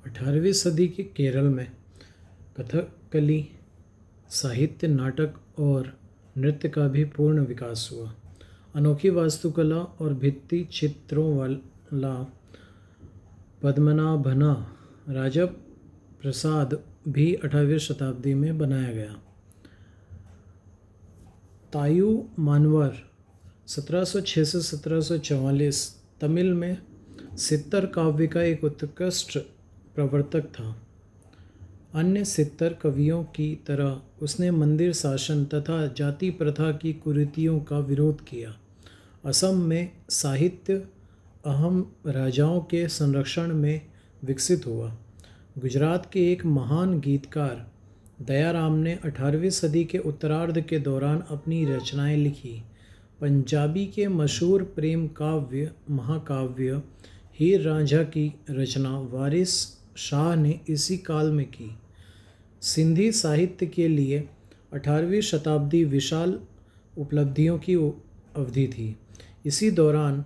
18वीं सदी के केरल में कथकली साहित्य, नाटक और नृत्य का भी पूर्ण विकास हुआ। अनोखी वास्तुकला और भित्ति चित्रों वाला पद्मनाभना राजप्रसाद भी 18वीं शताब्दी में बनाया गया। तायु मानवर 1706 से 1744 तमिल में सित्तर काव्य का एक उत्कृष्ट प्रवर्तक था। अन्य सित्तर कवियों की तरह उसने मंदिर शासन तथा जाति प्रथा की कुरीतियों का विरोध किया। असम में साहित्य अहम राजाओं के संरक्षण में विकसित हुआ। गुजरात के एक महान गीतकार दयाराम ने 18वीं सदी के उत्तरार्ध के दौरान अपनी रचनाएं लिखी। पंजाबी के मशहूर प्रेम काव्य महाकाव्य हीर रांझा की रचना वारिस शाह ने इसी काल में की। सिंधी साहित्य के लिए 18वीं शताब्दी विशाल उपलब्धियों की अवधि थी। इसी दौरान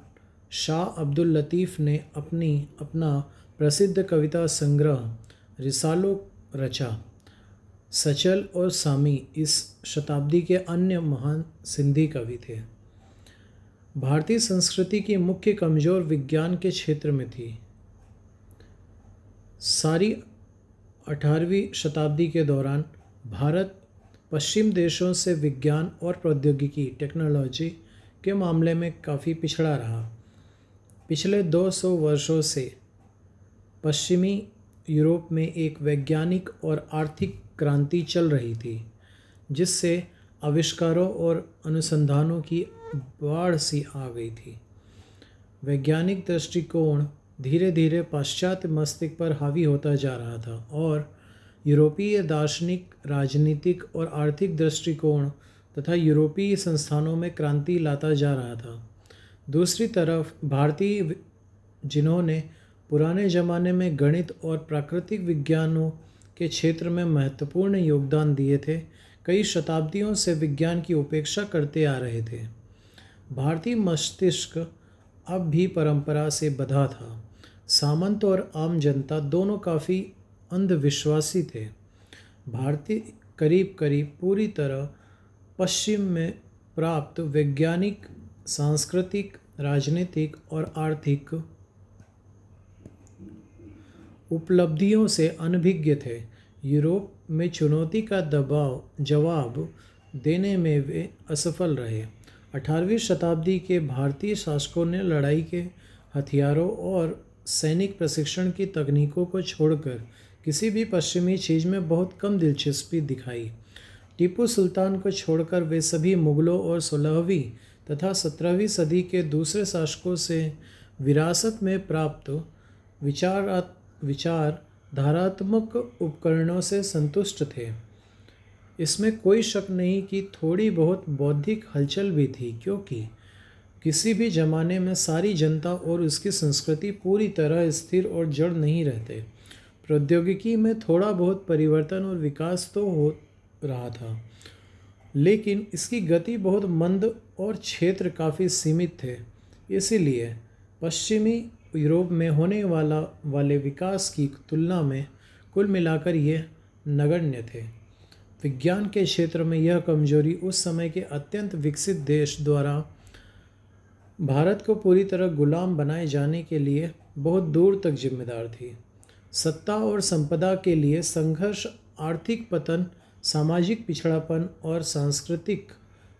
शाह अब्दुल लतीफ़ ने अपना प्रसिद्ध कविता संग्रह रिसालो रचा। सचल और सामी इस शताब्दी के अन्य महान सिंधी कवि थे। भारतीय संस्कृति की मुख्य कमजोर विज्ञान के क्षेत्र में थी। सारी 18वीं शताब्दी के दौरान भारत पश्चिम देशों से विज्ञान और प्रौद्योगिकी टेक्नोलॉजी के मामले में काफ़ी पिछड़ा रहा। पिछले 200 वर्षों से पश्चिमी यूरोप में एक वैज्ञानिक और आर्थिक क्रांति चल रही थी, जिससे आविष्कारों और अनुसंधानों की बाढ़ सी आ गई थी। वैज्ञानिक दृष्टिकोण धीरे धीरे पाश्चात्य मस्तिष्क पर हावी होता जा रहा था और यूरोपीय दार्शनिक, राजनीतिक और आर्थिक दृष्टिकोण तथा यूरोपीय संस्थानों में क्रांति लाता जा रहा था। दूसरी तरफ भारतीय, जिन्होंने पुराने ज़माने में गणित और प्राकृतिक विज्ञानों के क्षेत्र में महत्वपूर्ण योगदान दिए थे, कई शताब्दियों से विज्ञान की उपेक्षा करते आ रहे थे। भारतीय मस्तिष्क अब भी परंपरा से बंधा था। सामंत और आम जनता दोनों काफ़ी अंधविश्वासी थे। भारतीय करीब करीब पूरी तरह पश्चिम में प्राप्त वैज्ञानिक, सांस्कृतिक, राजनीतिक और आर्थिक उपलब्धियों से अनभिज्ञ थे। यूरोप में चुनौती का जवाब देने में वे असफल रहे। 18वीं शताब्दी के भारतीय शासकों ने लड़ाई के हथियारों और सैनिक प्रशिक्षण की तकनीकों को छोड़कर किसी भी पश्चिमी चीज़ में बहुत कम दिलचस्पी दिखाई। टीपू सुल्तान को छोड़कर वे सभी मुग़लों और 16वीं तथा 17वीं सदी के दूसरे शासकों से विरासत में प्राप्त विचारधारात्मक उपकरणों से संतुष्ट थे। इसमें कोई शक नहीं कि थोड़ी बहुत बौद्धिक हलचल भी थी, क्योंकि किसी भी ज़माने में सारी जनता और उसकी संस्कृति पूरी तरह स्थिर और जड़ नहीं रहते। प्रौद्योगिकी में थोड़ा बहुत परिवर्तन और विकास तो हो रहा था, लेकिन इसकी गति बहुत मंद और क्षेत्र काफ़ी सीमित थे। इसीलिए पश्चिमी यूरोप में होने वाले विकास की तुलना में कुल मिलाकर ये नगण्य थे। विज्ञान के क्षेत्र में यह कमजोरी उस समय के अत्यंत विकसित देश द्वारा भारत को पूरी तरह गुलाम बनाए जाने के लिए बहुत दूर तक जिम्मेदार थी। सत्ता और संपदा के लिए संघर्ष, आर्थिक पतन, सामाजिक पिछड़ापन और सांस्कृतिक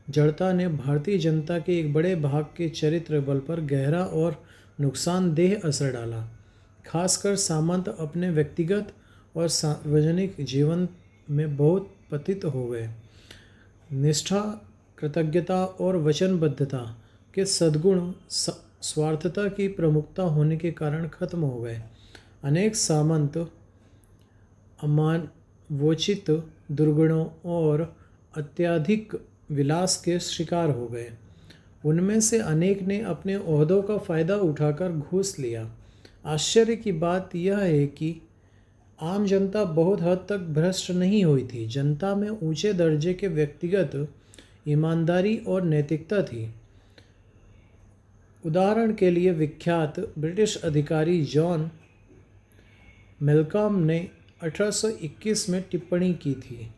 जड़ता ने भारतीय जनता के एक बड़े भाग के चरित्र बल पर गहरा और नुकसानदेह असर डाला। खासकर सामंत अपने व्यक्तिगत और सार्वजनिक जीवन में बहुत पतित हो गए। निष्ठा, कृतज्ञता और वचनबद्धता के सद्गुण स्वार्थता की प्रमुखता होने के कारण खत्म हो गए। अनेक सामंत अमानवोचित दुर्गुणों और अत्यधिक विलास के शिकार हो गए। उनमें से अनेक ने अपने ओहदों का फ़ायदा उठाकर घूस लिया। आश्चर्य की बात यह है कि आम जनता बहुत हद तक भ्रष्ट नहीं हुई थी। जनता में ऊंचे दर्जे के व्यक्तिगत ईमानदारी और नैतिकता थी। उदाहरण के लिए विख्यात ब्रिटिश अधिकारी जॉन मेलकॉम ने 1821 में टिप्पणी की थी।